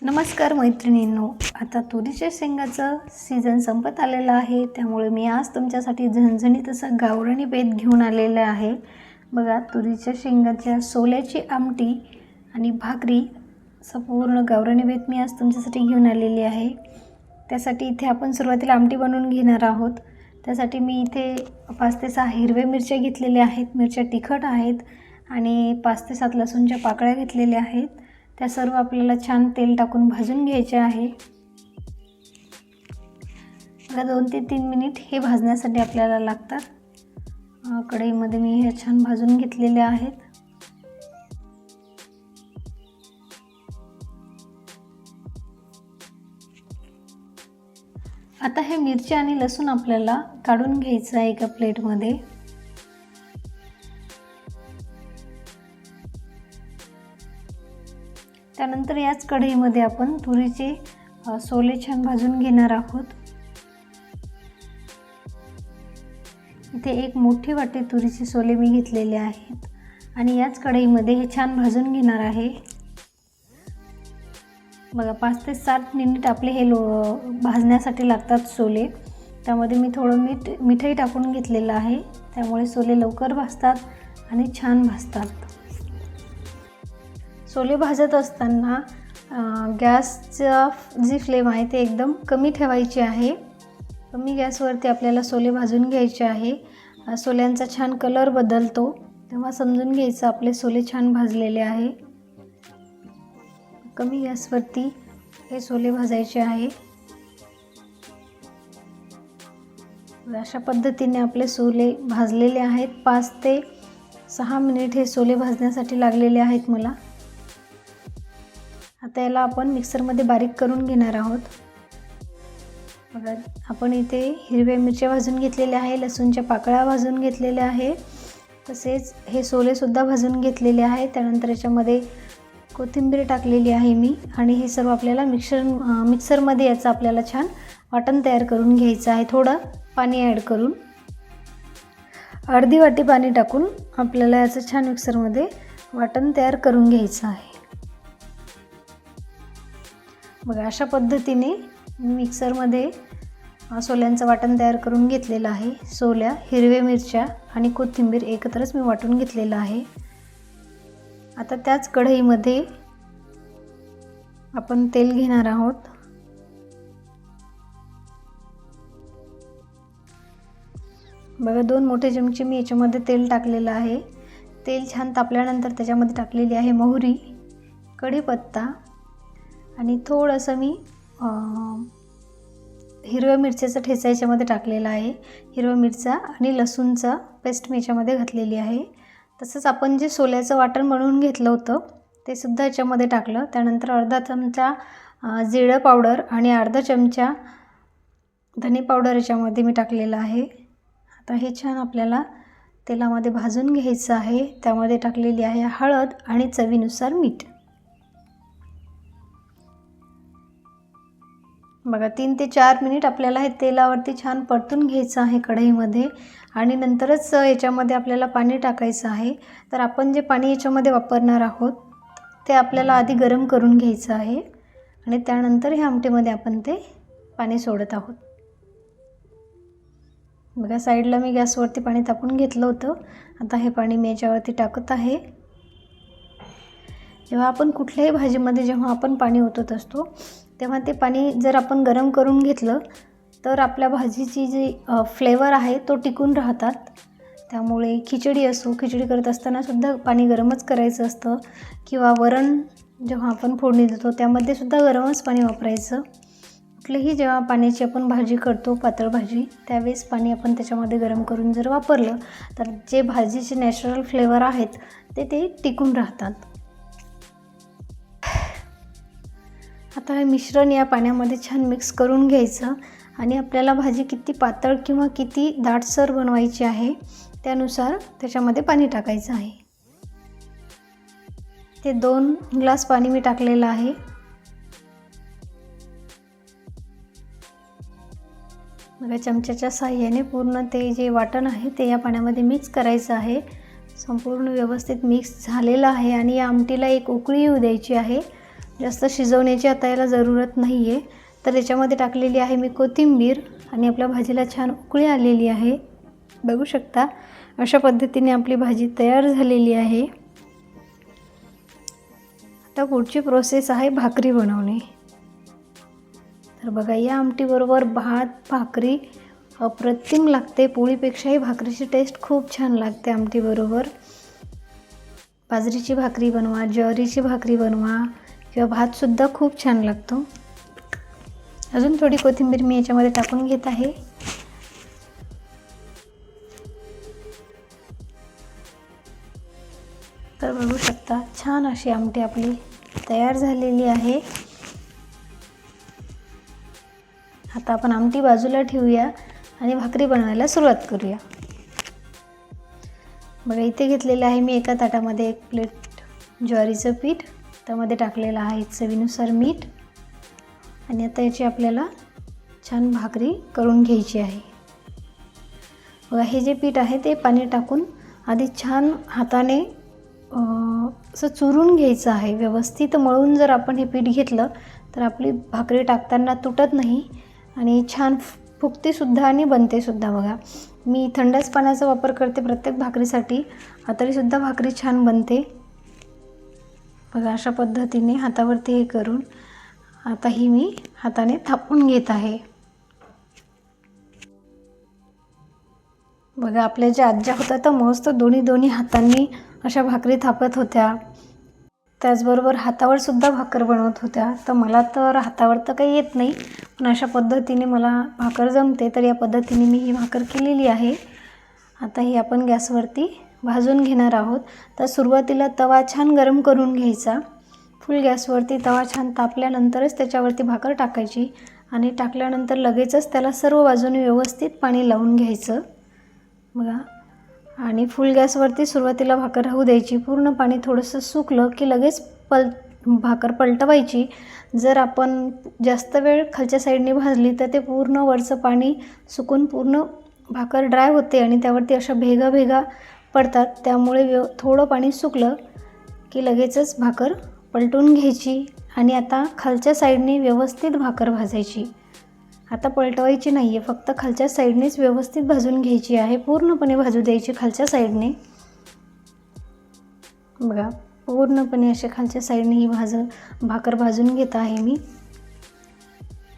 नमस्कार मैत्रिणींनो, आता तुरीच्या शेंगाचं सीझन संपत आलेलं आहे, त्यामुळे मी आज तुमच्यासाठी झणझणीत असा गावरानी बेत घेऊन आलेला आहे। बघा, तुरीच्या शेंगाच्या सोल्याची आमटी आणि भाकरी संपूर्ण गावरानी बेत मी आज तुमच्यासाठी घेऊन आलेली आहे। त्यासाठी इथे आपण सुरुवातीला आमटी बनवून घेणार आहोत। त्यासाठी मी इथे 5 ते 6 हिरव्या मिरच्या घेतलेल्या आहेत, मिरच्या तिखट आहेत आणि 5 ते 7 लसूणच्या पाकळ्या घेतलेल्या आहेत। त्या सर्व आपल्याला छान तेल टाकून भाजून घ्यायचे आहे। बघा, 2 ते 3 मिनिट हे भाजण्यासाठी आपल्याला लागतात। कढईमध्ये मी हे छान भाजून घेतलेले आहेत। आता हे मिरची आणि लसूण आपल्याला काढून घ्यायचं आहे एका प्लेटमध्ये। त्यानंतर याच कढईमध्ये आपण तुरीचे सोले छान भाजून घेणार आहोत। इथे एक मोठी वाटी तुरीचे सोले मी घेतलेले आहेत आणि याच कढईमध्ये हे छान भाजून घेणार आहे। बघा, 5 ते 7 मिनिट आपले हे भाजण्यासाठी लागतात सोले। त्यामध्ये मी थोडं मीठही टाकून घेतलेलं आहे, त्यामुळे सोले लवकर भाजतात आणि छान भाजतात। सोले भाजत असताना गॅसचा जी फ्लेम आहे ते एकदम कमी ठेवायची आहे। कमी गॅसवरती आपल्याला सोले भाजून घ्यायचे आहे। सोल्यांचा छान कलर बदलतो तेव्हा समजून घ्यायचं आपले सोले छान भाजलेले आहे। कमी गॅसवरती हे सोले भाजायचे आहे। अशा पद्धतीने आपले सोले भाजलेले आहेत। 5 ते 6 मिनिट हे सोले भाजण्यासाठी लागलेले आहेत मला। आता याला आपण मिक्सरमध्ये बारीक करून घेणार आहोत। बघा, आपण इथे हिरव्या मिरच्या भाजून घेतलेल्या आहे, लसूणच्या पाकळ्या भाजून घेतलेल्या आहे, तसेच हे सोले सुद्धा भाजून घेतलेले आहे। त्यानंतर याच्यामध्ये कोथिंबीर टाकलेली आहे मी आणि हे सर्व आपल्याला मिक्सरमध्ये याचं आपल्याला छान वाटण तयार करून घ्यायचं आहे। थोडं पाणी ॲड करून अर्धी वाटी पाणी टाकून आपल्याला याचं छान मिक्सरमध्ये वाटण तयार करून घ्यायचं आहे। बघा, अशा पद्धतीने मिक्सरमध्ये सोल्यांचं वाटण तयार करून घेतलेलं आहे। सोल्या, हिरव्या मिरच्या आणि कोथिंबीर एकत्रच मी वाटून घेतलेलं आहे। आता त्याच कढईमध्ये आपण तेल घेणार आहोत। बघा, 2 मोठे चमचे मी याच्यामध्ये तेल टाकलेलं आहे। तेल छान तापल्यानंतर त्याच्यामध्ये टाकलेली आहे मोहरी, कढीपत्ता आणि थोडंसं मी हिरव्या मिरच्याचा ठेचा याच्यामध्ये टाकलेला आहे। हिरव्या मिरच्या आणि लसूणचा पेस्ट मी याच्यामध्ये घातलेली आहे। तसंच आपण जे सोल्याचं वाटण बनवून घेतलं होतं ते सुद्धा याच्यामध्ये टाकलं। त्यानंतर अर्धा चमचा जिरं पावडर आणि अर्धा चमचा धने पावडर याच्यामध्ये मी टाकलेलं आहे। आता हे छान आपल्याला तेलामध्ये भाजून घ्यायचं आहे। त्यामध्ये टाकलेली आहे हळद आणि चवीनुसार मीठ। बघा, 3 ते 4 मिनिट आपल्याला हे तेलावरती छान परतून घ्यायचं आहे कढईमध्ये आणि नंतरच याच्यामध्ये आपल्याला पाणी टाकायचं आहे। तर आपण जे पाणी याच्यामध्ये वापरणार आहोत ते आपल्याला आधी गरम करून घ्यायचं आहे आणि त्यानंतर ह्या आमटीमध्ये आपण ते पाणी सोडत आहोत। बघा, साईडला मी गॅसवरती पाणी तापवून घेतलं होतं। आता हे पाणी मी याच्यावरती टाकत आहे। जेव्हा आपण कुठल्याही भाजीमध्ये जेव्हा आपण पाणी ओतत असतो तेव्हा ते पाणी जर आपण गरम करून घेतलं तर आपल्या भाजीची जी फ्लेवर आहे तो टिकून राहतात। त्यामुळे खिचडी असो, खिचडी करत असताना सुद्धा पाणी गरमच करायचं असतं किंवा वरण जेव्हा आपण फोडणी देतो त्यामध्ये सुद्धा गरमच पाणी वापरायचं। कुठलीही जेव्हा पाण्याची आपण भाजी करतो, पातळ भाजी, त्यावेळेस पाणी आपण त्याच्यामध्ये गरम करून जर वापरलं तर जे भाजीचे नॅचरल फ्लेवर आहेत ते टिकून राहतात। आता हे मिश्रण या पाण्यामध्ये छान मिक्स करून घ्यायचं आणि आपल्याला भाजी किती पातळ किंवा किती दाटसर बनवायची आहे त्यानुसार त्याच्यामध्ये पाणी टाकायचं आहे। ते 2 ग्लास पाणी मी टाकलेलं आहे। बघा, चमच्याच्या साहाय्याने पूर्ण ते जे वाटण आहे ते या पाण्यामध्ये मिक्स करायचं आहे। संपूर्ण व्यवस्थित मिक्स झालेलं आहे आणि या आमटीला एक उकळी येऊ द्यायची आहे। जास्त शिजवण्याची आता याला ज़रूरत नाही आहे. तर याच्यामध्ये टाकलेली आहे मी कोथिंबीर आणि आपल्या भाजीला छान उकळी आलेली आहे. बघू शकता अशा पद्धतीने आपली भाजी तयार झालेली आहे. आता पुढची प्रोसेस आहे भाकरी बनवणे. तर बघा या आमटीबरोबर भात भाकरी अप्रतिम लागते. पोळीपेक्षाही भाकरीची टेस्ट खूप छान लागते आमटीबरोबर. बाजरीची भाकरी बनवा, ज्वारीची भाकरी बनवा किंवा भातसुद्धा खूप छान लागतो. अजून थोडी कोथिंबीर मी याच्यामध्ये टाकून घेत आहे. तर बघू शकता छान अशी आमटी आपली तयार झालेली आहे. आता आपण आमटी बाजूला ठेवूया आणि भाकरी बनवायला सुरुवात करूया. बघा इथे घेतलेलं आहे मी एका ताटामध्ये 1 प्लेट ज्वारीचं पीठ. त्यामध्ये टाकलेलं आहे चवीनुसार मीठ आणि आता याची आपल्याला छान भाकरी करून घ्यायची आहे. बघा हे जे पीठ आहे ते पाणी टाकून आधी छान हाताने असं चुरून घ्यायचं आहे. व्यवस्थित मळून जर आपण हे पीठ घेतलं तर आपली भाकरी टाकताना तुटत नाही आणि छान फुगतेसुद्धा आणि बनतेसुद्धा. बघा मी थंडच पाण्याचा वापर करते प्रत्येक भाकरीसाठी, तरीसुद्धा भाकरी छान बनते. बघा अशा पद्धतीने हातावरती हे करून आता ही मी हाताने थापून घेत आहे. बघा आपल्या ज्या आज्या होत्या तर मस्त दोन्ही हातांनी अशा भाकरी थापत होत्या. त्याचबरोबर हातावर सुद्धा भाकर बनवत होत्या. तर मला तर हातावर तर काही येत नाही, पण अशा पद्धतीने मला भाकर जमते. तर या पद्धतीने मी ही भाकर केलेली आहे. आता ही आपण गॅसवरती भाजून घेणार आहोत. तर सुरुवातीला तवा छान गरम करून घ्यायचा. फुल गॅसवरती तवा छान तापल्यानंतरच त्याच्यावरती भाकर टाकायची आणि टाकल्यानंतर लगेचच त्याला सर्व बाजूने व्यवस्थित पाणी लावून घ्यायचं. बघा आणि फुल गॅसवरती सुरुवातीला भाकर राहू द्यायची. पूर्ण पाणी थोडंसं सुकलं की लगेच भाकर पलटवायची. जर आपण जास्त वेळ खालच्या साईडने भाजली तर ते पूर्ण वरचं पाणी सुकून पूर्ण भाकर ड्राय होते आणि त्यावरती अशा भेगा पडतात. त्यामुळे थोडं पाणी सुकलं की लगेचच भाकर पलटून घ्यायची आणि आता खालच्या साईडने व्यवस्थित भाकर भाजायची. आता पलटवायची नाही आहे, फक्त खालच्या साईडनेच व्यवस्थित भाजून घ्यायची आहे. पूर्णपणे भाजू द्यायची खालच्या साईडने. बघा पूर्णपणे असे खालच्या साईडने ही भाकर भाजून घेत आहे मी.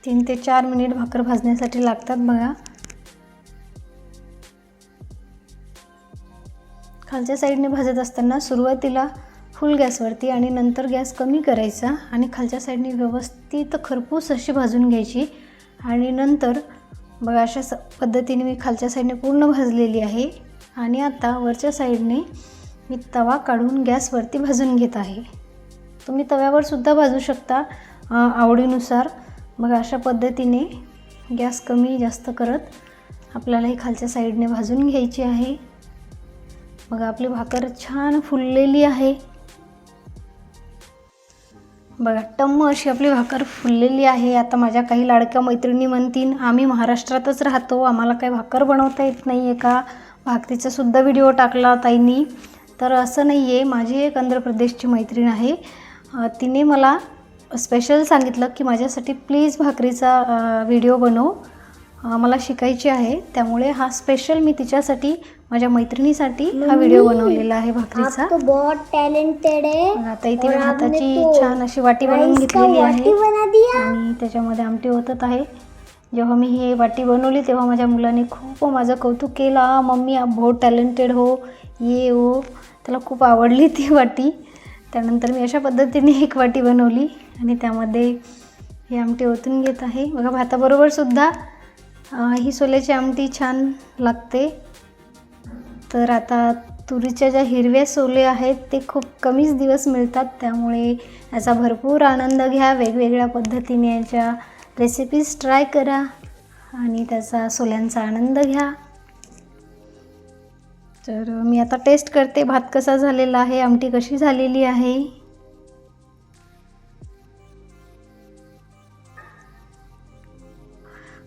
3 ते 4 मिनिट भाकर भाजण्यासाठी लागतात. बघा खालच्या साईडने भाजत असताना सुरुवातीला फुल गॅसवरती आणि नंतर गॅस कमी करायचा आणि खालच्या साईडने व्यवस्थित खरपूस अशी भाजून घ्यायची. आणि नंतर बघा अशा पद्धतीने मी खालच्या साईडने पूर्ण भाजलेली आहे. आणि आता वरच्या साईडने मी तवा काढून गॅसवरती भाजून घेत आहे. तुम्ही तव्यावर सुद्धा भाजू शकता आवडीनुसार. बघा अशा पद्धतीने गॅस कमी जास्त करत आपल्याला ही खालच्या साईडने भाजून घ्यायची आहे. बघा आपली भाकर छान फुललेली आहे. बघा टम्म अशी आपली भाकर फुललेली आहे. आता माझ्या काही लाडक्या मैत्रिणी म्हणतील आम्ही महाराष्ट्रातच राहतो, आम्हाला काही भाकर बनवता येत नाही आहे का? भाकरीचा सुद्धा व्हिडिओ टाकला ताईंनी. तर असं नाही आहे. माझी एक आंध्र प्रदेशची मैत्रीण आहे, तिने मला स्पेशल सांगितलं की माझ्यासाठी प्लीज भाकरीचा व्हिडिओ बनव, मला शिकायची आहे. त्यामुळे हा स्पेशल मी तिच्यासाठी माझ्या मैत्रिणीसाठी हा व्हिडिओ बनवलेला आहे भाकरीचा. बहुत टॅलेंटेड आहे. आता इथे मी भाताची छान अशी वाटी बनवून घेतलेली आहे आणि त्याच्यामध्ये आमटी ओतत आहे. जेव्हा मी ही वाटी बनवली तेव्हा माझ्या मुलाने खूप माझं कौतुक केलं. मम्मी आप बहुत टॅलेंटेड हो, ये हो. त्याला खूप आवडली ती वाटी. त्यानंतर मी अशा पद्धतीने एक वाटी बनवली आणि त्यामध्ये ही आमटी ओतून घेत आहे. बघा भाताबरोबर सुद्धा ही सोल्याची आमटी छान लागते. तर आता तुरीच्या ज्या हिरव्या सोले आहेत ते खूप कमीच दिवस मिळतात, त्यामुळे याचा भरपूर आनंद घ्या. वेगवेगळ्या पद्धतीने याच्या रेसिपीज ट्राय करा आणि त्याचा सोल्यांचा आनंद घ्या. तर मी आता टेस्ट करते भात कसा झालेला आहे, आमटी कशी झालेली आहे.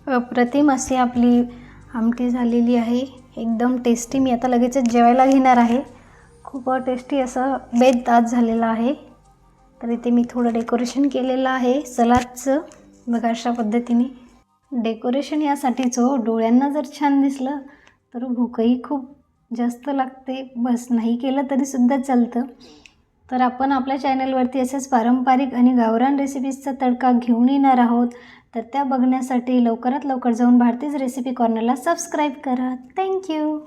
अप्रतिम अशी आपली आमटी झालेली आहे, एकदम टेस्टी. मी आता लगेचच जेवायला घेणार आहे. खूप टेस्टी असं बेत आज झालेला आहे. तर इथे मी थोडं डेकोरेशन केलेलं आहे सलादचं. बघा अशा पद्धतीने डेकोरेशन यासाठीच हो, डोळ्यांना जर छान दिसलं तर भूकही खूप जास्त लागते. बस नाही केलं तरीसुद्धा चालतं. तर आपण आपल्या चॅनलवरती असेच पारंपरिक आणि गावरान रेसिपीजचा तडका घेऊन येणार आहोत. तर त्या बघण्यासाठी लवकरात लवकर जाऊन भारतीज रेसिपी कॉर्नरला सबस्क्राईब करा. थँक्यू.